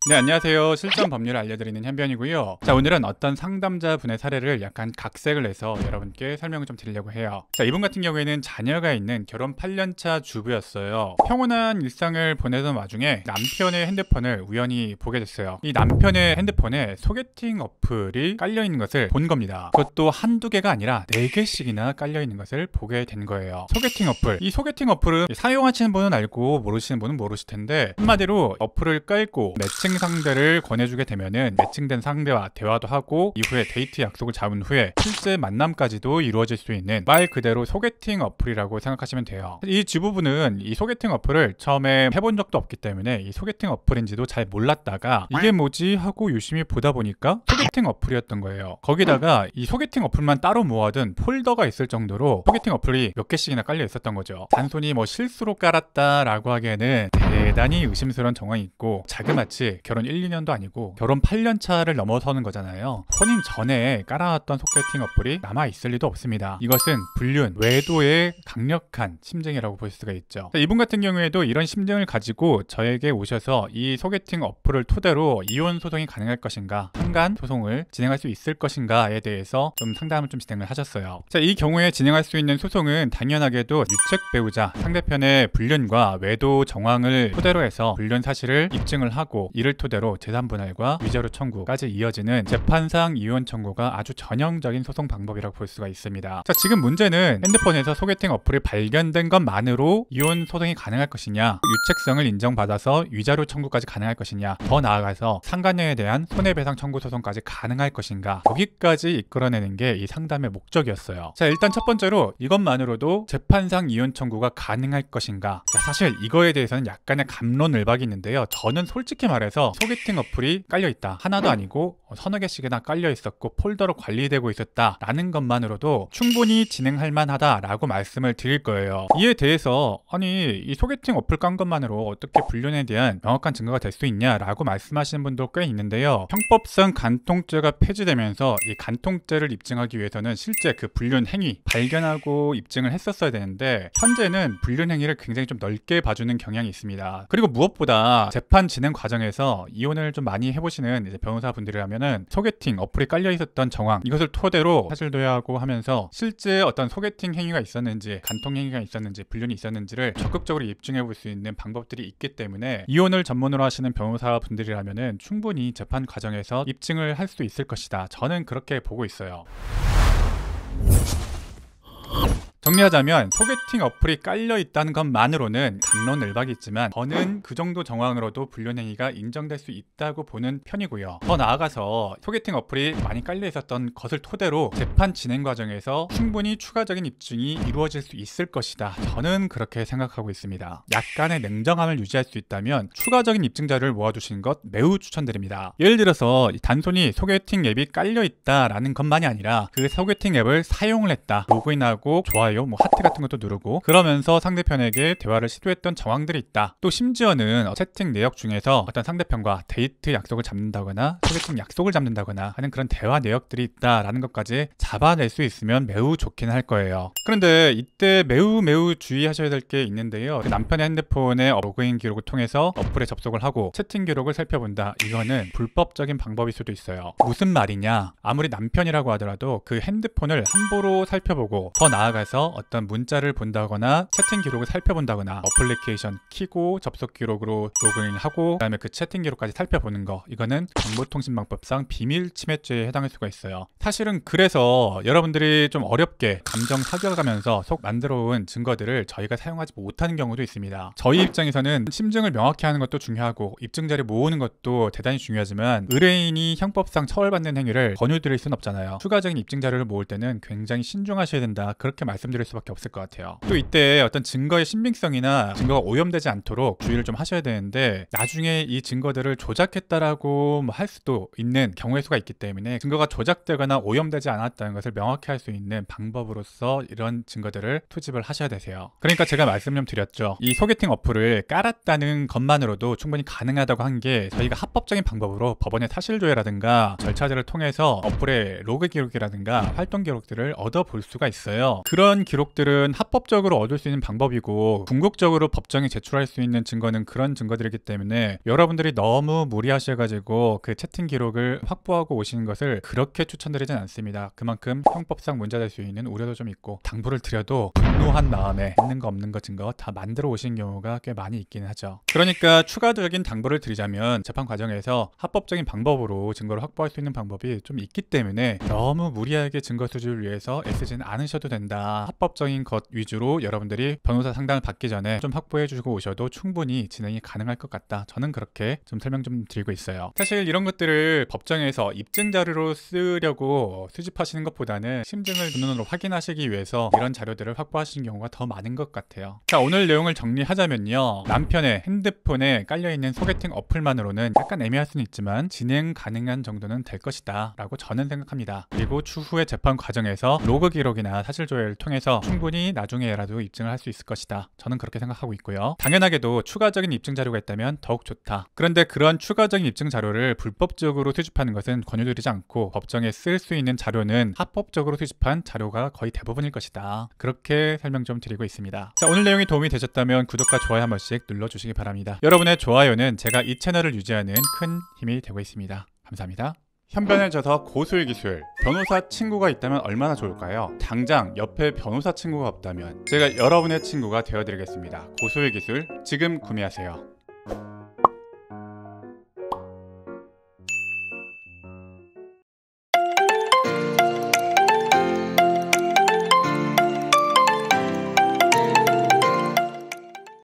네, 안녕하세요. 실전 법률을 알려드리는 현변이고요. 자, 오늘은 어떤 상담자분의 사례를 약간 각색을 해서 여러분께 설명을 좀 드리려고 해요. 자, 이분 같은 경우에는 자녀가 있는 결혼 8년차 주부였어요. 평온한 일상을 보내던 와중에 남편의 핸드폰을 우연히 보게 됐어요. 이 남편의 핸드폰에 소개팅 어플이 깔려있는 것을 본 겁니다. 그것도 한두 개가 아니라 4개씩이나 깔려있는 것을 보게 된 거예요. 소개팅 어플. 이 소개팅 어플은 사용하시는 분은 알고 모르시는 분은 모르실 텐데, 한마디로 어플을 깔고 매칭 상대를 권해주게 되면은 매칭된 상대와 대화도 하고 이후에 데이트 약속을 잡은 후에 실제 만남까지도 이루어질 수 있는 말 그대로 소개팅 어플이라고 생각하시면 돼요. 이 주부분은 이 소개팅 어플을 처음에 해본 적도 없기 때문에 이 소개팅 어플인지도 잘 몰랐다가 이게 뭐지 하고 유심히 보다 보니까 소개팅 어플이었던 거예요. 거기다가 이 소개팅 어플만 따로 모아둔 폴더가 있을 정도로 소개팅 어플이 몇 개씩이나 깔려 있었던 거죠. 단순히 뭐 실수로 깔았다라고 하기에는 대단히 의심스러운 정황이 있고, 자그마치 결혼 1, 2년도 아니고 결혼 8년 차를 넘어서는 거잖아요. 혼인 전에 깔아놨던 소개팅 어플이 남아있을 리도 없습니다. 이것은 불륜, 외도의 강력한 심증이라고 볼 수가 있죠. 이분 같은 경우에도 이런 심증을 가지고 저에게 오셔서 이 소개팅 어플을 토대로 이혼 소송이 가능할 것인가, 상간 소송을 진행할 수 있을 것인가에 대해서 좀 상담을 좀 진행을 하셨어요. 자, 이 경우에 진행할 수 있는 소송은 당연하게도 유책 배우자 상대편의 불륜과 외도 정황을 토대로 해서 불륜 사실을 입증을 하고, 이를 토대로 재산분할과 위자료 청구까지 이어지는 재판상 이혼 청구가 아주 전형적인 소송 방법이라고 볼 수가 있습니다. 자, 지금 문제는 핸드폰에서 소개팅 어플이 발견된 것만으로 이혼 소송이 가능할 것이냐, 유책성을 인정받아서 위자료 청구까지 가능할 것이냐, 더 나아가서 상간녀에 대한 손해배상 청구 소송까지 가능할 것인가, 여기까지 이끌어내는 게 이 상담의 목적이었어요. 자, 일단 첫 번째로 이것만으로도 재판상 이혼 청구가 가능할 것인가. 자, 사실 이거에 대해서는 약간의 갑론을박이 있는데요. 저는 솔직히 말해서 소개팅 어플이 깔려있다, 하나도 아니고 서너 개씩이나 깔려있었고 폴더로 관리되고 있었다라는 것만으로도 충분히 진행할 만하다라고 말씀을 드릴 거예요. 이에 대해서 아니, 이 소개팅 어플 깐 것만으로 어떻게 불륜에 대한 명확한 증거가 될 수 있냐라고 말씀하시는 분도 꽤 있는데요. 형법상 간통죄가 폐지되면서 이 간통죄를 입증하기 위해서는 실제 그 불륜 행위 발견하고 입증을 했었어야 되는데, 현재는 불륜 행위를 굉장히 좀 넓게 봐주는 경향이 있습니다. 그리고 무엇보다 재판 진행 과정에서 이혼을 좀 많이 해보시는 이제 변호사분들이라면은 소개팅 어플이 깔려 있었던 정황, 이것을 토대로 사실도야하고 하면서 실제 어떤 소개팅 행위가 있었는지, 간통 행위가 있었는지, 불륜이 있었는지를 적극적으로 입증해 볼 수 있는 방법들이 있기 때문에 이혼을 전문으로 하시는 변호사분들이라면은 충분히 재판 과정에서 입증을 할 수 있을 것이다, 저는 그렇게 보고 있어요. 정리하자면 소개팅 어플이 깔려있다는 것만으로는 갑론을박이 있지만, 저는 그 정도 정황으로도 불륜행위가 인정될 수 있다고 보는 편이고요. 더 나아가서 소개팅 어플이 많이 깔려있었던 것을 토대로 재판 진행 과정에서 충분히 추가적인 입증이 이루어질 수 있을 것이다, 저는 그렇게 생각하고 있습니다. 약간의 냉정함을 유지할 수 있다면 추가적인 입증자를 모아두시는 것 매우 추천드립니다. 예를 들어서 단순히 소개팅 앱이 깔려있다라는 것만이 아니라 그 소개팅 앱을 사용을 했다, 로그인하고 좋아요, 뭐 하트 같은 것도 누르고 그러면서 상대편에게 대화를 시도했던 정황들이 있다. 또 심지어는 채팅 내역 중에서 어떤 상대편과 데이트 약속을 잡는다거나 소개팅 약속을 잡는다거나 하는 그런 대화 내역들이 있다라는 것까지 잡아낼 수 있으면 매우 좋긴 할 거예요. 그런데 이때 매우 주의하셔야 될 게 있는데요. 그 남편의 핸드폰에 로그인 기록을 통해서 어플에 접속을 하고 채팅 기록을 살펴본다, 이거는 불법적인 방법일 수도 있어요. 무슨 말이냐, 아무리 남편이라고 하더라도 그 핸드폰을 함부로 살펴보고, 더 나아가서 어떤 문자를 본다거나 채팅 기록을 살펴본다거나 어플리케이션 키고 접속 기록으로 로그인하고 그다음에 그 채팅 기록까지 살펴보는 거, 이거는 정보통신망법상 비밀 침해죄에 해당할 수가 있어요. 사실은 그래서 여러분들이 좀 어렵게 감정 사겨가면서 속 만들어온 증거들을 저희가 사용하지 못하는 경우도 있습니다. 저희 입장에서는 심증을 명확히 하는 것도 중요하고 입증자를 모으는 것도 대단히 중요하지만, 의뢰인이 형법상 처벌받는 행위를 권유드릴 수는 없잖아요. 추가적인 입증 자료를 모을 때는 굉장히 신중하셔야 된다, 그렇게 말씀드릴 수밖에 없을 것 같아요. 또 이때 어떤 증거의 신빙성이나 증거가 오염되지 않도록 주의를 좀 하셔야 되는데, 나중에 이 증거들을 조작했다라고 할 수도 있는 경우의 수가 있기 때문에 증거가 조작되거나 오염되지 않았다는 것을 명확히 할 수 있는 방법으로서 이런 증거들을 투집을 하셔야 되세요. 그러니까 제가 말씀 좀 드렸죠. 이 소개팅 어플을 깔았다는 것만으로도 충분히 가능하다고 한 게, 저희가 합법적인 방법으로 법원의 사실조회라든가 절차들을 통해서 어플의 로그 기록이라든가 활동 기록들을 얻어볼 수가 있어요. 그런 이런 기록들은 합법적으로 얻을 수 있는 방법이고 궁극적으로 법정에 제출할 수 있는 증거는 그런 증거들이기 때문에 여러분들이 너무 무리하셔가지고 그 채팅 기록을 확보하고 오시는 것을 그렇게 추천드리진 않습니다. 그만큼 형법상 문제될 수 있는 우려도 좀 있고 당부를 드려도 분노한 마음에 있는 거 없는 거 증거 다 만들어 오신 경우가 꽤 많이 있기는 하죠. 그러니까 추가적인 당부를 드리자면 재판 과정에서 합법적인 방법으로 증거를 확보할 수 있는 방법이 좀 있기 때문에 너무 무리하게 증거 수집을 위해서 애쓰지는 않으셔도 된다. 합법적인 것 위주로 여러분들이 변호사 상담을 받기 전에 좀 확보해 주시고 오셔도 충분히 진행이 가능할 것 같다. 저는 그렇게 좀 설명 좀 드리고 있어요. 사실 이런 것들을 법정에서 입증 자료로 쓰려고 수집하시는 것보다는 심증을 눈으로 확인하시기 위해서 이런 자료들을 확보하시는 경우가 더 많은 것 같아요. 자, 오늘 내용을 정리하자면요. 남편의 핸드폰에 깔려있는 소개팅 어플만으로는 약간 애매할 수는 있지만 진행 가능한 정도는 될 것이다 라고 저는 생각합니다. 그리고 추후의 재판 과정에서 로그 기록이나 사실 조회를 통해서 충분히 나중에라도 입증을 할 수 있을 것이다. 저는 그렇게 생각하고 있고요. 당연하게도 추가적인 입증 자료가 있다면 더욱 좋다. 그런데 그런 추가적인 입증 자료를 불법적으로 수집하는 것은 권유드리지 않고 법정에 쓸 수 있는 자료는 합법적으로 수집한 자료가 거의 대부분일 것이다. 그렇게 설명 좀 드리고 있습니다. 자, 오늘 내용이 도움이 되셨다면 구독과 좋아요 한 번씩 눌러주시기 바랍니다. 여러분의 좋아요는 제가 이 채널을 유지하는 큰 힘이 되고 있습니다. 감사합니다. 현변을 져서 고수의 기술. 변호사 친구가 있다면 얼마나 좋을까요? 당장 옆에 변호사 친구가 없다면 제가 여러분의 친구가 되어드리겠습니다. 고수의 기술 지금 구매하세요.